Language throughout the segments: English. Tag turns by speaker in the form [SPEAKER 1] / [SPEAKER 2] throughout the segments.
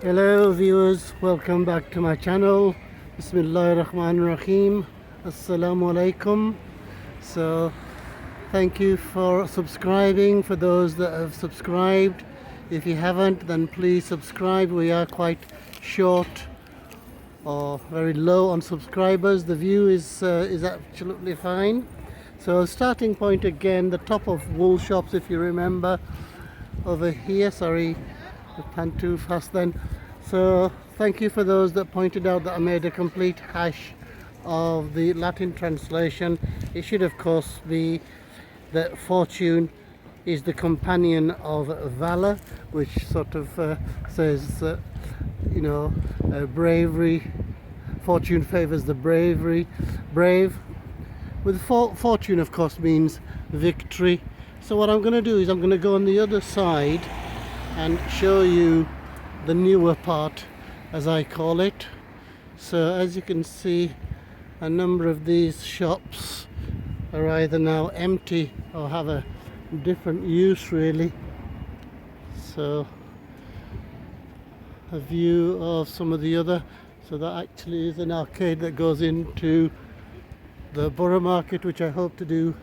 [SPEAKER 1] Hello viewers, welcome back to my channel. Bismillahirrahmanirrahim. Assalamu alaikum. So thank you for subscribing, for those that have subscribed. If you haven't, then please subscribe. We are quite short or very low on subscribers. The view is absolutely fine. So starting point again, the top of wool shops, if you remember, over here. Sorry, I went too fast then. So thank you for those that pointed out that I made a complete hash of the Latin translation. It should of course be that fortune is the companion of valor, which sort of says bravery. Fortune favors the brave. With fortune of course means victory. So what I'm going to do is I'm going to go on the other side and show you the newer part, as I call it. So as you can see, a number of these shops are either now empty or have a different use really. So a view of some of the other, so that actually is an arcade that goes into the borough market, which I hope to do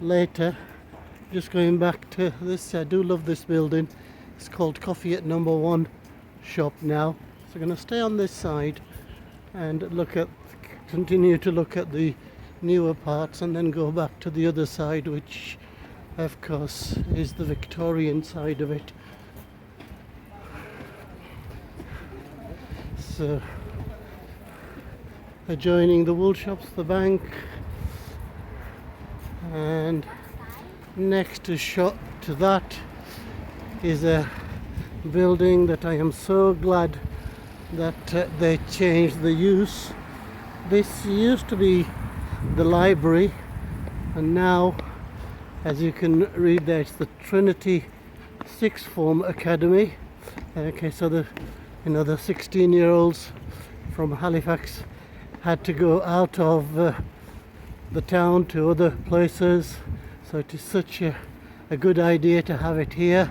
[SPEAKER 1] later. Just going back to this, I do love this building. It's called Coffee at Number 1 shop now. So I'm going to stay on this side and continue to look at the newer parts, and then go back to the other side, which of course is the Victorian side of it. So adjoining the wool shops, the bank, and next to that is a building that I am so glad that they changed the use. This used to be the library, and now, as you can read there, it's the Trinity Sixth Form Academy. Okay, so the 16-year-olds from Halifax had to go out of the town to other places, so it is such a good idea to have it here.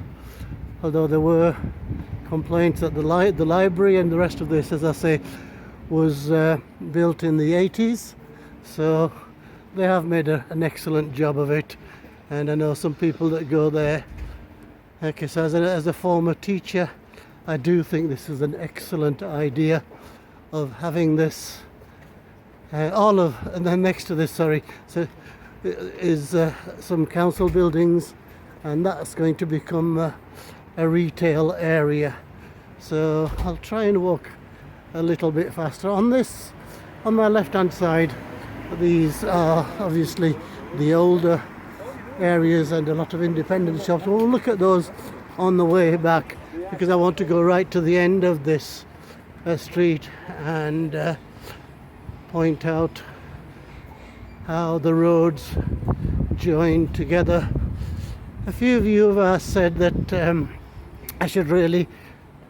[SPEAKER 1] Although there were complaints that the library and the rest of this, as I say, was built in the 80s, so they have made an excellent job of it, and I know some people that go there. Okay, so as a former teacher, I do think this is an excellent idea of having this. And then next to this, so is some council buildings, and that's going to become a retail area. So I'll try and walk a little bit faster. On my left hand side, these are obviously the older areas and a lot of independent shops. We'll look at those on the way back, because I want to go right to the end of this street and point out how the roads join together. A few of you have said that I should really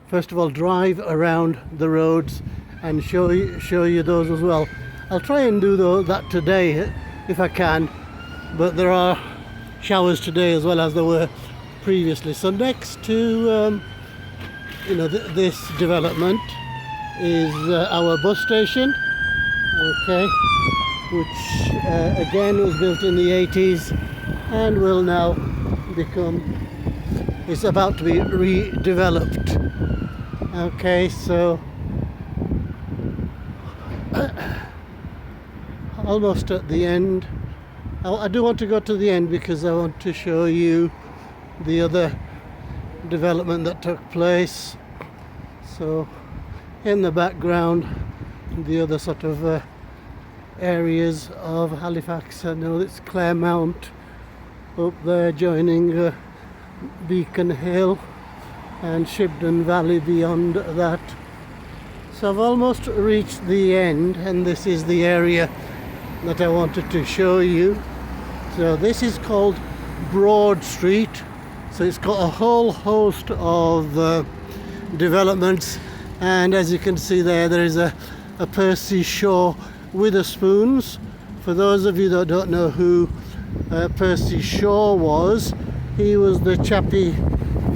[SPEAKER 1] first of all drive around the roads and show you those as well. I'll try and do that today if I can, but there are showers today as well as there were previously. So next to this development is our bus station, okay, which again was built in the 80s and will now it's about to be redeveloped. Okay, so almost at the end. I do want to go to the end because I want to show you the other development that took place. So in the background, the other sort of areas of Halifax. I know it's Claremont up there joining Beacon Hill, and Shibden Valley beyond that. So I've almost reached the end, and this is the area that I wanted to show you. So this is called Broad Street. So it's got a whole host of developments, and as you can see there is a Percy Shaw Witherspoons. For those of you that don't know who Percy Shaw was, he was the chappie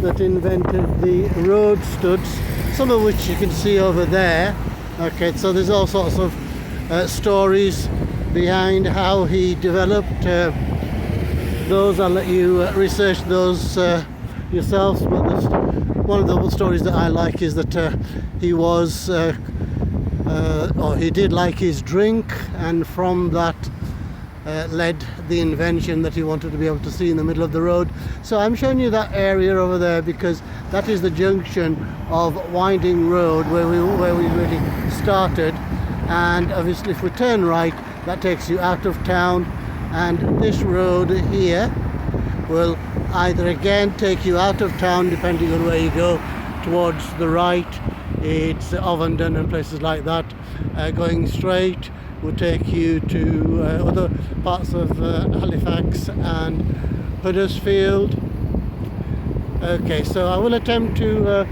[SPEAKER 1] that invented the road studs. some of which you can see over there. Okay, so there's all sorts of stories behind how he developed those. I'll let you research those yourselves, but one of the stories that I like is that he was or he did like his drink, and from that led the invention that he wanted to be able to see in the middle of the road. So I'm showing you that area over there because that is the junction of Winding Road where we really started, and obviously if we turn right that takes you out of town, and this road here will either again take you out of town depending on where you go. Towards the right it's Ovenden and places like that. Going straight will take you to other parts of Halifax and Huddersfield. Okay, so I will attempt to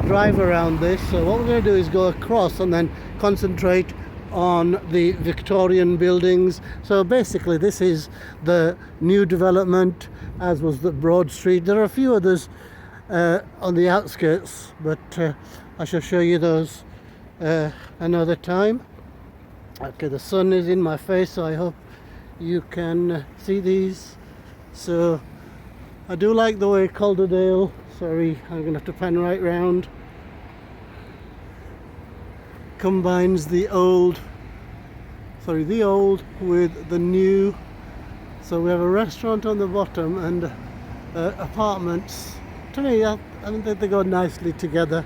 [SPEAKER 1] drive around this. So what we're going to do is go across and then concentrate on the Victorian buildings. So basically this is the new development, as was the Broad Street. There are a few others on the outskirts, but I shall show you those another time. Okay, the sun is in my face, so I hope you can see these. So I do like the way Calderdale, sorry, I'm going to have to pan right round, combines the old with the new. So we have a restaurant on the bottom and apartments. To me, I think they go nicely together.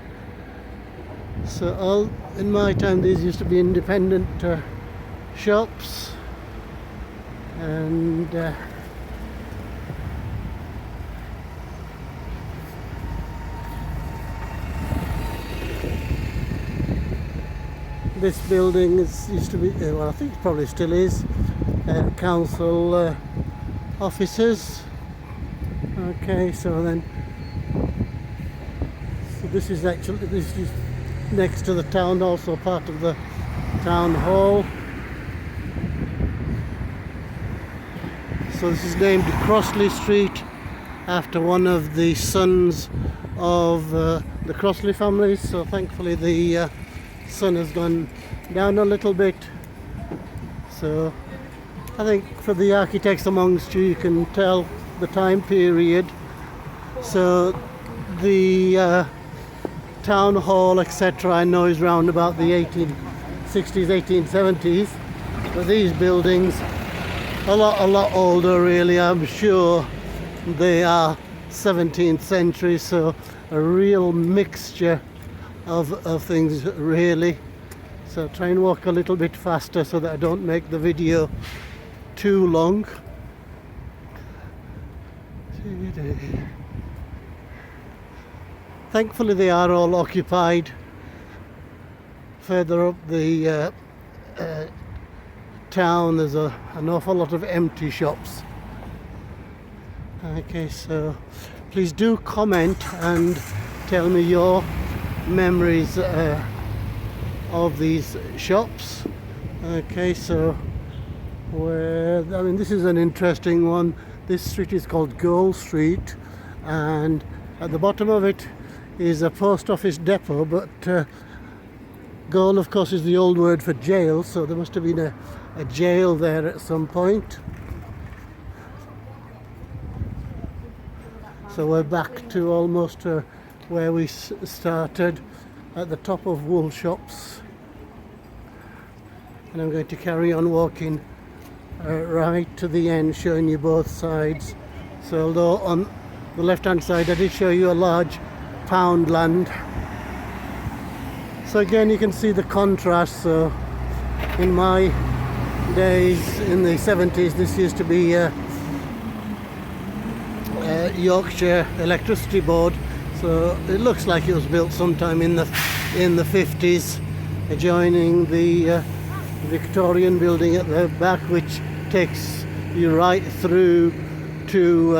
[SPEAKER 1] So in my time these used to be independent shops, and this building used to be, well, I think it probably still is, council offices. Okay, so this is next to the town, also part of the town hall. So this is named Crossley Street after one of the sons of the Crossley family. So thankfully the sun has gone down a little bit. So I think for the architects amongst you, you can tell the time period. So the town hall, etc., I know is round about the 1860s, 1870s, but these buildings a lot older, really. I'm sure they are 17th century, so a real mixture of things, really. So try and walk a little bit faster so that I don't make the video too long. Thankfully they are all occupied. Further up the town there's an awful lot of empty shops. Okay, so please do comment and tell me your memories of these shops. Okay, so this is an interesting one. This street is called Gold Street, and at the bottom of it is a post office depot, but Gaol, of course, is the old word for jail, so there must have been a jail there at some point. So we're back to almost where we started, at the top of wool shops, and I'm going to carry on walking right to the end, showing you both sides. So although on the left hand side I did show you a large Poundland, so again you can see the contrast. So in my days in the 70s this used to be Yorkshire Electricity Board, so it looks like it was built sometime in the 50s, adjoining the Victorian building at the back, which takes you right through to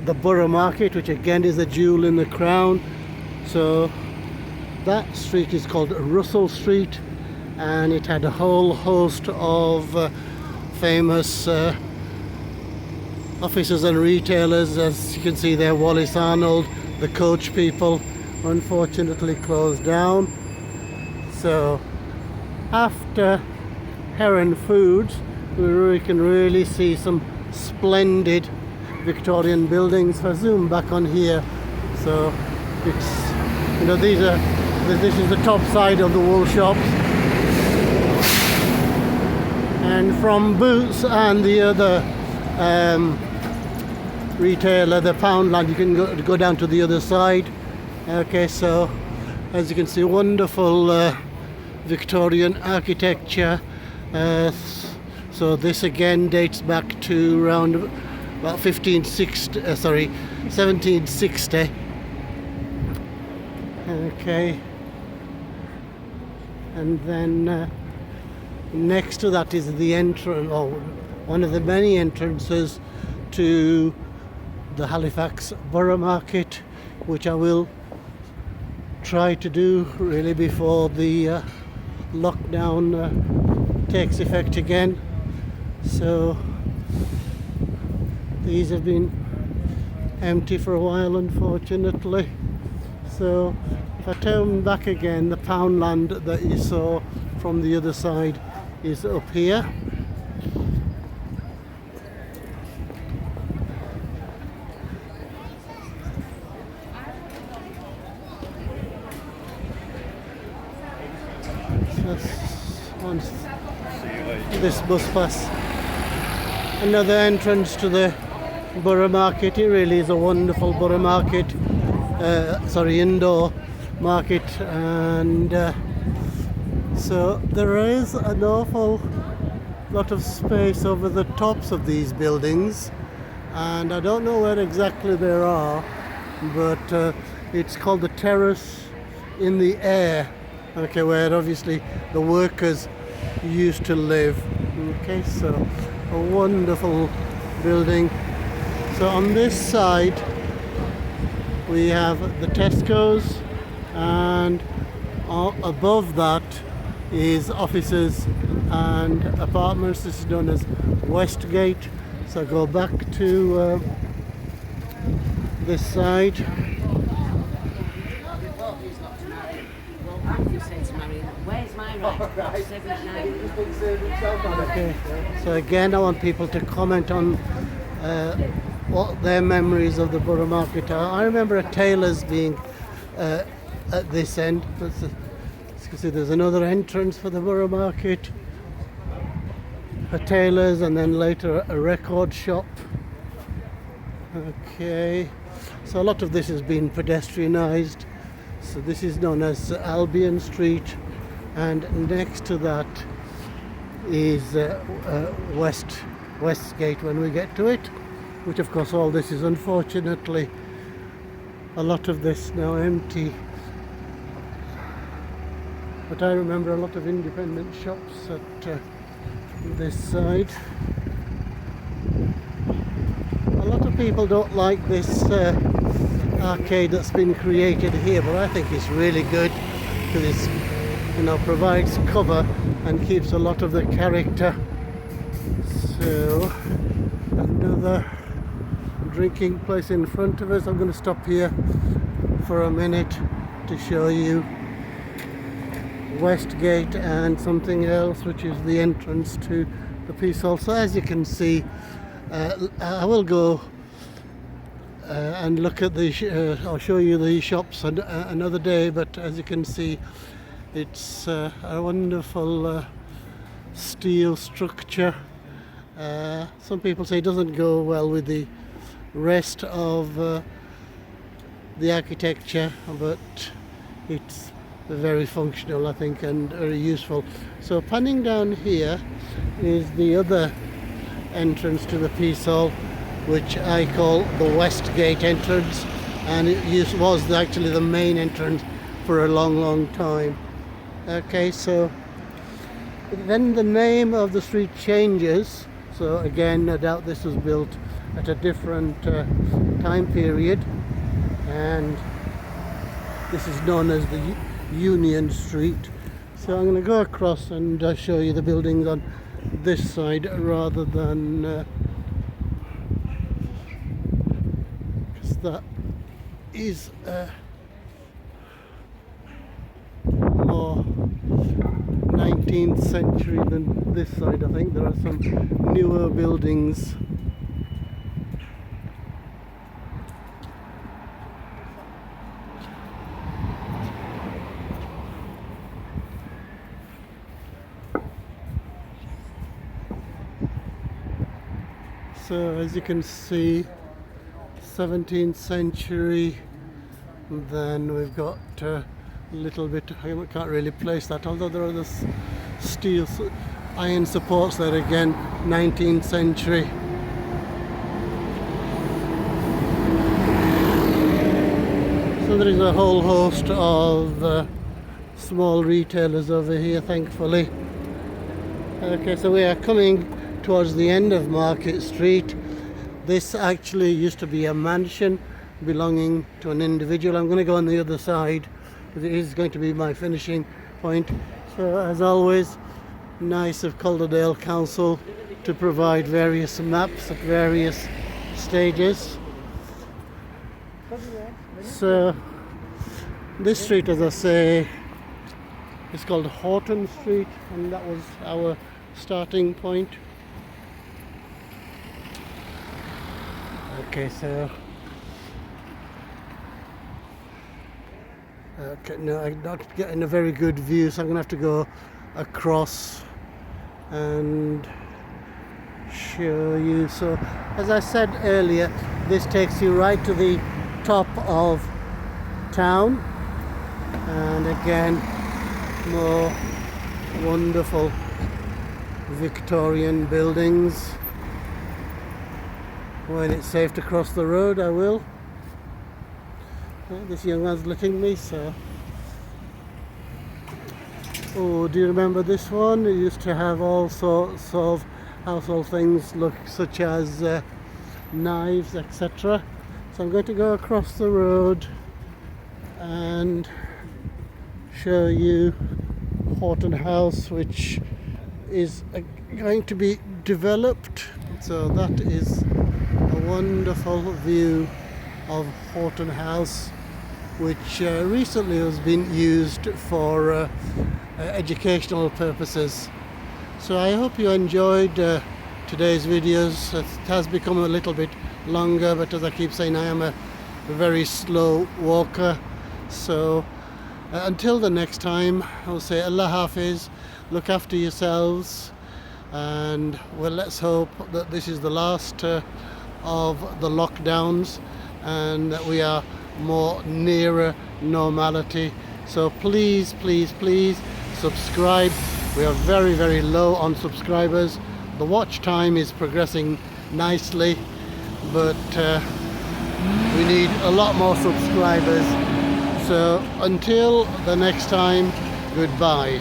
[SPEAKER 1] the Borough Market, which again is a jewel in the crown. So that street is called Russell Street, and it had a whole host of famous offices and retailers. As you can see there, Wallace Arnold, the coach people unfortunately closed down. So after Heron Foods, we can really see some splendid Victorian buildings. If I zoom back on here, so it's, you know, this is the top side of the wool shops, and from Boots and the other retailer, the Poundland, you can go down to the other side. Okay, so as you can see, wonderful Victorian architecture. So this again dates back to around about 1760. Okay, and then next to that is the entrance, or one of the many entrances to the Halifax Borough Market, which I will try to do really before the lockdown takes effect again. So these have been empty for a while, unfortunately. So if I turn back again, the Poundland that you saw from the other side is up here. On this bus pass, another entrance to the Borough Market. It really is a wonderful Borough Market, indoor market, and so there is an awful lot of space over the tops of these buildings, and I don't know where exactly they are, but it's called the Terrace in the Air. Okay, where obviously the workers used to live. Okay, so a wonderful building. So on this side we have the Tesco's, and above that is offices and apartments. This is known as Westgate. So go back to this side. Okay. So again, I want people to comment on what their memories of the Borough Market are. I remember a tailor's being at this end. You can see there's another entrance for the Borough Market, a tailor's, and then later a record shop. Okay, so a lot of this has been pedestrianised. So this is known as Albion Street, and next to that is Westgate when we get to it, which of course all this is unfortunately a lot of this now empty. But I remember a lot of independent shops at this side. A lot of people don't like this arcade that's been created here, but I think it's really good because it's, you know, provides cover and keeps a lot of the character. So another drinking place in front of us. I'm going to stop here for a minute to show you Westgate and something else, which is the entrance to the Peace Hall. So as you can see, I will go and look at the I'll show you the shops another day, but as you can see, it's a wonderful steel structure. Some people say it doesn't go well with the rest of the architecture, but it's very functional, I think, and very useful. So panning down here is the other entrance to the Peace Hall, which I call the Westgate entrance, and it was actually the main entrance for a long time. Okay, so then the name of the street changes. So again, no doubt this was built at a different time period, and this is known as the Union Street. So I'm going to go across and show you the buildings on this side rather than because that is more 19th century than this side. I think there are some newer buildings. So as you can see, 17th century, then we've got a little bit, I can't really place that, although there are the steel iron supports there again, 19th century. So there is a whole host of small retailers over here, thankfully. Okay, so we are coming towards the end of Market Street. This actually used to be a mansion belonging to an individual. I'm going to go on the other side because it is going to be my finishing point. So as always, nice of Calderdale Council to provide various maps at various stages. So this street, as I say, is called Horton Street, and that was our starting point. Okay, so no, I'm not getting a very good view, so I'm going to have to go across and show you. So as I said earlier, this takes you right to the top of town, and again, more wonderful Victorian buildings. When it's safe to cross the road, I will. This young man's looking at me, so. Oh, do you remember this one? It used to have all sorts of household things, such as knives, etc. So I'm going to go across the road and show you Horton House, which is going to be developed. So that is a wonderful view of Horton House, which recently has been used for educational purposes. So I hope you enjoyed today's videos. It has become a little bit longer, but as I keep saying, I am a very slow walker. So until the next time, I'll say Allah Hafiz, look after yourselves, and well, let's hope that this is the last of the lockdowns and that we are more nearer normality. So please, please, please subscribe. We are very, very low on subscribers. The watch time is progressing nicely, but we need a lot more subscribers. So until the next time, goodbye.